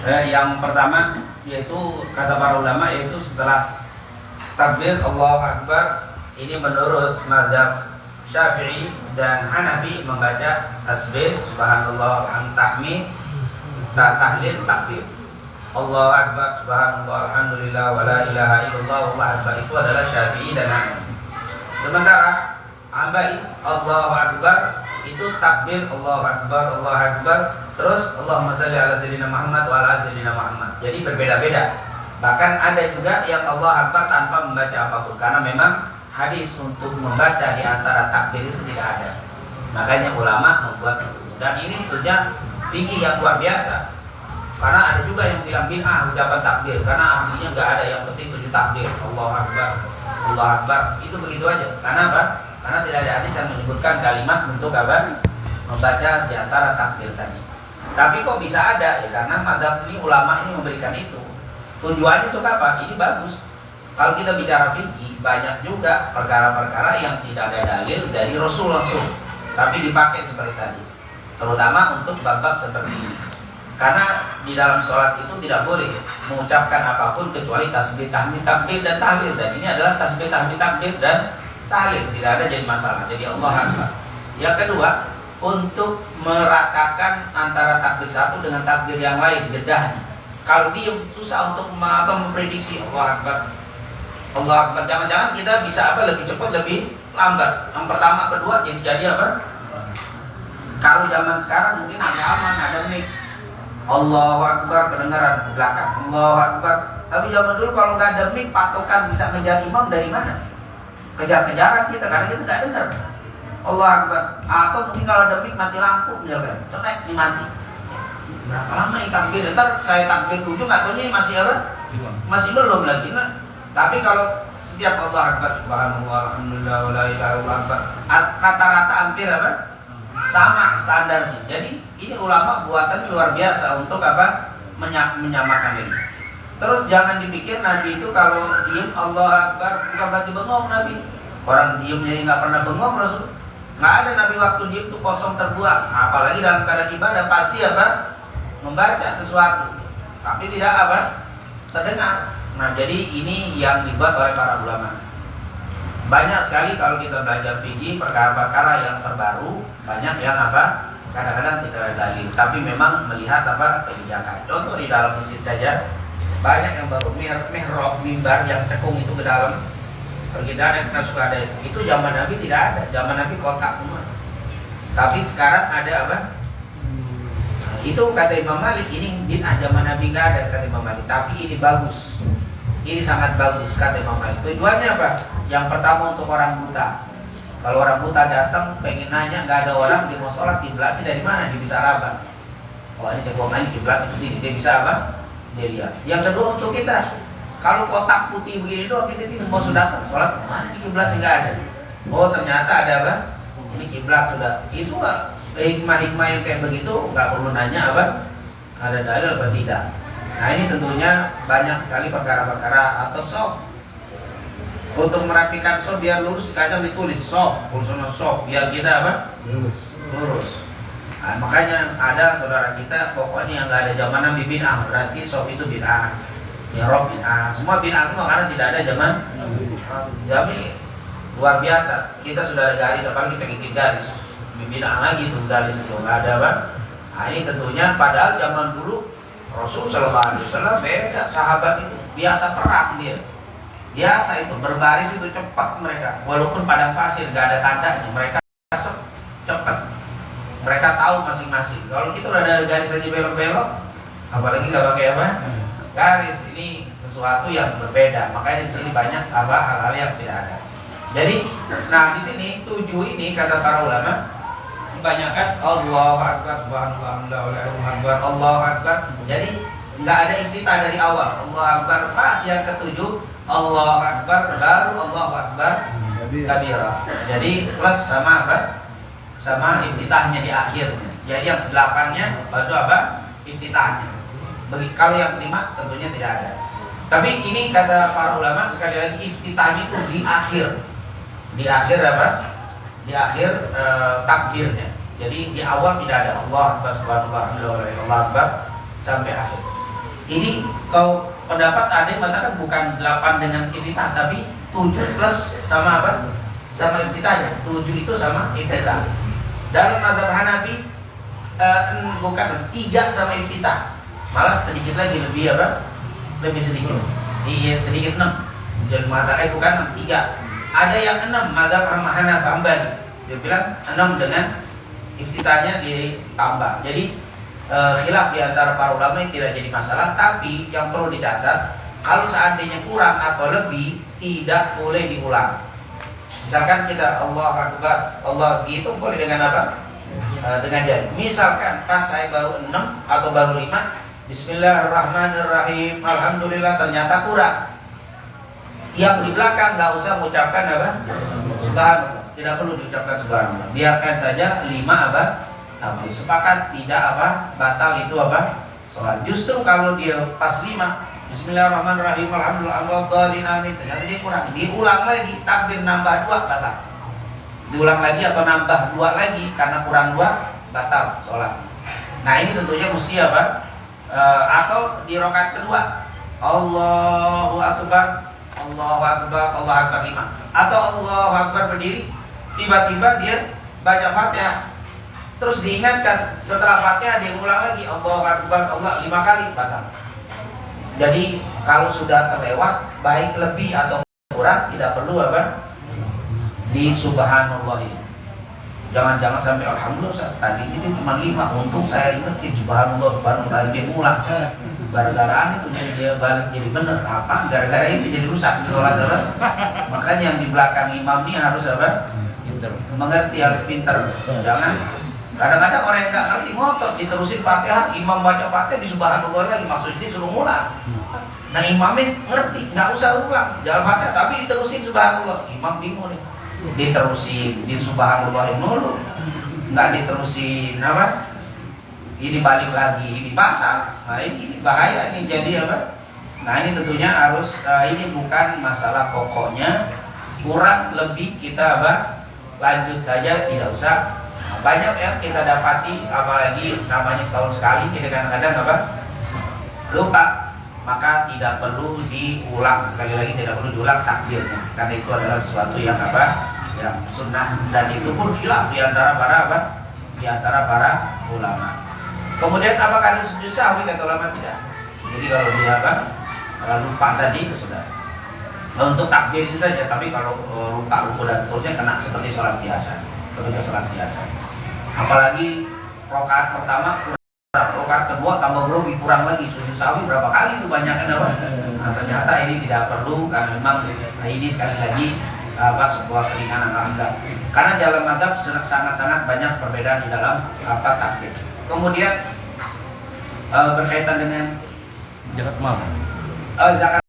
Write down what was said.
Yang pertama yaitu kata para ulama, yaitu setelah takbir Allahu Akbar, ini menurut mazhab Syafi'i dan Hanafi membaca tasbih subhanallah, tahmid, tahlil, takbir. Allahu Akbar, subhanallah, alhamdulillah, wala ilaha illallah, wallahu akbar, itu adalah Syafi'i dan Hanafi. Sementara Hambali Allahu Akbar itu takbir Allahu Akbar, Allahu Akbar, terus Allahumma shalli ala sayyidina Muhammad wa ala sayyidina Muhammad. Jadi berbeda-beda. Bahkan ada juga yang Allahu Akbar tanpa membaca apapun, karena memang hadis untuk membaca di antara takbir itu tidak ada. Makanya ulama membuat itu. Dan ini tentunya fikih yang luar biasa. Karena ada juga yang bilang bid'ah ucapan takbir, karena aslinya nggak ada, yang penting tujuh takbir Allahu Akbar, Allahu Akbar, itu begitu aja. Karena apa? Karena tidak ada hadis yang menyebutkan kalimat untuk apa? Membaca di antara takbir tadi. Tapi kok bisa ada? Ya karena mazhab ini, ulama ini memberikan itu. Tujuannya untuk apa? Ini bagus. Kalau kita bicara fikih, banyak juga perkara-perkara yang tidak ada dalil dari Rasul langsung, tapi dipakai seperti tadi. Terutama untuk bab-bab seperti ini. Karena di dalam sholat itu tidak boleh mengucapkan apapun kecuali tasbih, tahmid, takbir, dan tahlil. Dan ini adalah tasbih, tahmid, takbir, dan tahlil. Tidak ada jadi masalah. Jadi Allah Akbar. Yang kedua, untuk meratakan antara takbir satu dengan takbir yang lain, jedahnya. Kalau diem susah untuk memprediksi Allah Akbar, Allah Akbar. Jangan-jangan kita bisa lebih cepat, lebih lambat. Yang pertama, kedua, jadi apa? Kalau zaman sekarang mungkin ada aman, ada mic, Allahu Akbar kedengaran di belakang, Allahu Akbar. Tapi zaman dulu kalau nggak ada mic, patokan bisa ngejar imam dari mana? Kejar-kejaran kita, karena kita nggak dengar Allah Akbar. Atau mungkin kalau ada mic mati lampu misalkan, cetek dimati. Berapa lama ini takbir? Ntar saya takbir 7, nggak tahu ini masih apa? Masih belum lagi. Nah, tapi kalau setiap Allah Akbar, subhanallah, alhamdulillah, wala ilaha illallah, rata-rata hampir apa? Sama standarnya. Jadi ini ulama buatan luar biasa untuk apa? Menyamakan ini. Terus jangan dipikir Nabi itu kalau diem Allah Akbar bukan berarti bengong Nabi. Orang diem jadi nggak pernah bengong Rasul. Nggak ada Nabi waktu diem itu kosong terbuang. Apalagi dalam keadaan ibadah pasti apa? Membaca sesuatu. Tapi tidak apa? Terdengar. Nah jadi ini yang dibuat oleh para ulama. Banyak sekali kalau kita belajar fikih, perkara-perkara yang terbaru, banyak yang apa? Kadang-kadang tidak ada dalil, tapi memang melihat apa? Kebijakan. Contoh di dalam masjid saja, banyak yang baru mihrab, mimbar yang cekung itu ke dalam. Kalau kita ada, kita suka ada itu. Itu zaman Nabi tidak ada, zaman Nabi kotak semua. Tapi sekarang ada apa? Nah, itu kata Imam Malik, ini bid'ah, zaman Nabi nggak ada kata Imam Malik. Tapi ini bagus, ini sangat bagus kata Imam Malik. Tujuannya apa? Yang pertama untuk orang buta. Kalau orang buta datang pengen nanya, nggak ada orang, dia mau sholat, kiblatnya dari mana? Dia bisa araba. Oh ini cekongan kiblat itu sini, dia bisa apa? Dia lihat. Yang kedua untuk kita, kalau kotak putih begini doang kita bingung mau sudah datang sholat mana? Kiblatnya nggak ada. Oh ternyata ada apa? Ini kiblat sudah. Itu hikmah-hikmah yang kayak begitu nggak perlu nanya apa? Ada dalil apa tidak? Nah ini tentunya banyak sekali perkara-perkara. Atau soft, untuk merapikan soft biar lurus, kadang ditulis soft, kursunah soft, biar kita apa? Lurus. Nah, makanya ada saudara kita pokoknya yang nggak ada zaman Nabi bid'ah, berarti soft itu bid'ah, mihrab bid'ah, semua bid'ah semua karena tidak ada zaman. Jadi luar biasa. Kita sudah ada garis, apalagi pengen garis, bid'ah lagi tuh garis itu nggak ada apa? Nah ini tentunya padahal zaman dulu Rasul Shallallahu Alaihi Wasallam beda, sahabat itu biasa perang dia. Biasa itu berbaris itu cepat mereka, walaupun padang pasir nggak ada tandanya, mereka cepat. Mereka tahu masing-masing. Kalau kita udah ada garis aja belok-belok, apalagi nggak pakai apa? Garis. Ini sesuatu yang berbeda. Makanya di sini banyak apa hal-hal yang tidak ada. Jadi, nah di sini 7 ini kata para ulama, kebanyakan Allahu Akbar, subhanallah, Allahu Akbar. Jadi nggak ada iftitah dari awal. Allahu Akbar pas yang ke-7 Allahu Akbar baru Allahu Akbar kabira. Jadi plus sama apa? Sama iftitahnya di akhirnya. Jadi yang 8-nya baru apa? Iftitahnya. Kalau yang 5 tentunya tidak ada. Tapi ini kata para ulama sekali lagi iftitahnya itu di akhir. Di akhir apa? Di akhir takbirnya. Jadi di awal tidak ada Allah Akbar, subhanallah, Allah Akbar sampai akhir. Ini kau pendapat ada yang mengatakan bukan 8 dengan iftitah, tapi 7 plus sama apa? Sama iftitahnya. 7 itu sama iftitah. Dalam mazhab Hanafi bukan 3 sama iftitah. Malah sedikit lagi lebih apa? Lebih sedikit. Iya, sedikit 6. Jadi mengatakan bukan 3. Ada yang 6 mazhab Hanafi Hambali. Dia bilang 6 dengan iftitahnya ditambah. Jadi khilaf di antara para ulama yang tidak jadi masalah, tapi yang perlu dicatat kalau seandainya kurang atau lebih tidak boleh diulang. Misalkan kita Allah Akbar, Allah gitu boleh dengan apa? Dengan jari. Misalkan pas saya baru 6 atau baru 5, Bismillahirrahmanirrahim, Alhamdulillah, ternyata kurang. Yang di belakang nggak usah mengucapkan apa? Subhanallah. Tidak perlu diucapkan subhanallah. Biarkan saja 5 apa? Tapi sepakat tidak apa? Batal itu apa? Sholat. Justru kalau dia pas 5, Bismillahirrahmanirrahim, Alhamdulillah, amin, ternyata dia kurang. Diulang lagi, takbir nambah 2, batal. Diulang lagi atau nambah 2 lagi karena kurang 2, batal sholat. Nah ini tentunya mesti apa? Atau di rakaat kedua, Allahu Akbar, Allahu Akbar, Allahu Akbar 5. Atau Allahu Akbar berdiri, tiba-tiba dia baca Fatihah. Terus diingatkan setelah Fatihah dia ulang lagi Allahu Akbar, Allah 5 kali, batal. Jadi kalau sudah terlewat, baik lebih atau kurang tidak perlu apa? Di subhanallah. Jangan-jangan sampai alhamdulillah tadi ini cuma 5, untung saya ingetin subhanallah dia ulang. Gara-gara itu dia balik jadi benar. Apa? Gara-gara itu jadi rusak sholat apa? Makanya yang di belakang imam ini harus apa? Mengerti, harus pintar. Jangan kadang-kadang orang yang nggak ngerti ngotot diterusin Fatihah, imam baca Fatihah di subhanallah lagi, maksudnya disuruh ngulang. Nah imamnya ngerti, nggak usah ulang jalan Fatihah, tapi diterusin subhanallah. Imam bingung nih, diterusin di subhanallah dulu, nggak diterusin apa? Ini balik lagi, ini batal. Nah ini bahaya nih, jadi apa? Nah ini tentunya harus ini bukan masalah pokoknya, kurang lebih kita apa? Lanjut saja, tidak usah. Banyak yang kita dapati, apalagi namanya setahun sekali, kita kadang-kadang apa? Lupa, maka tidak perlu diulang. Sekali lagi tidak perlu diulang takbirnya, karena itu adalah sesuatu yang apa? Yang sunnah, dan itu pun khilaf di antara para apa? Di antara para ulama. Kemudian apakah ada sujud sahwi? Kata ulama tidak. Jadi kalau dia apa? Lupa tadi sudah. Nah, untuk takbir itu saja, tapi kalau lupa dan seterusnya kena seperti sholat biasa. Seperti sholat biasa. Apalagi rakaat pertama kurang, rakaat kedua tambah grogi kurang lagi, sujud sahwi berapa kali itu banyaknya apa? Nah, ternyata ini tidak perlu karena memang ini sekali lagi apa sebuah keringanan alhamdulillah. Karena dalam mazhab sangat-sangat banyak perbedaan di dalam apa takbir. Kemudian berkaitan dengan zakat mal. Zakat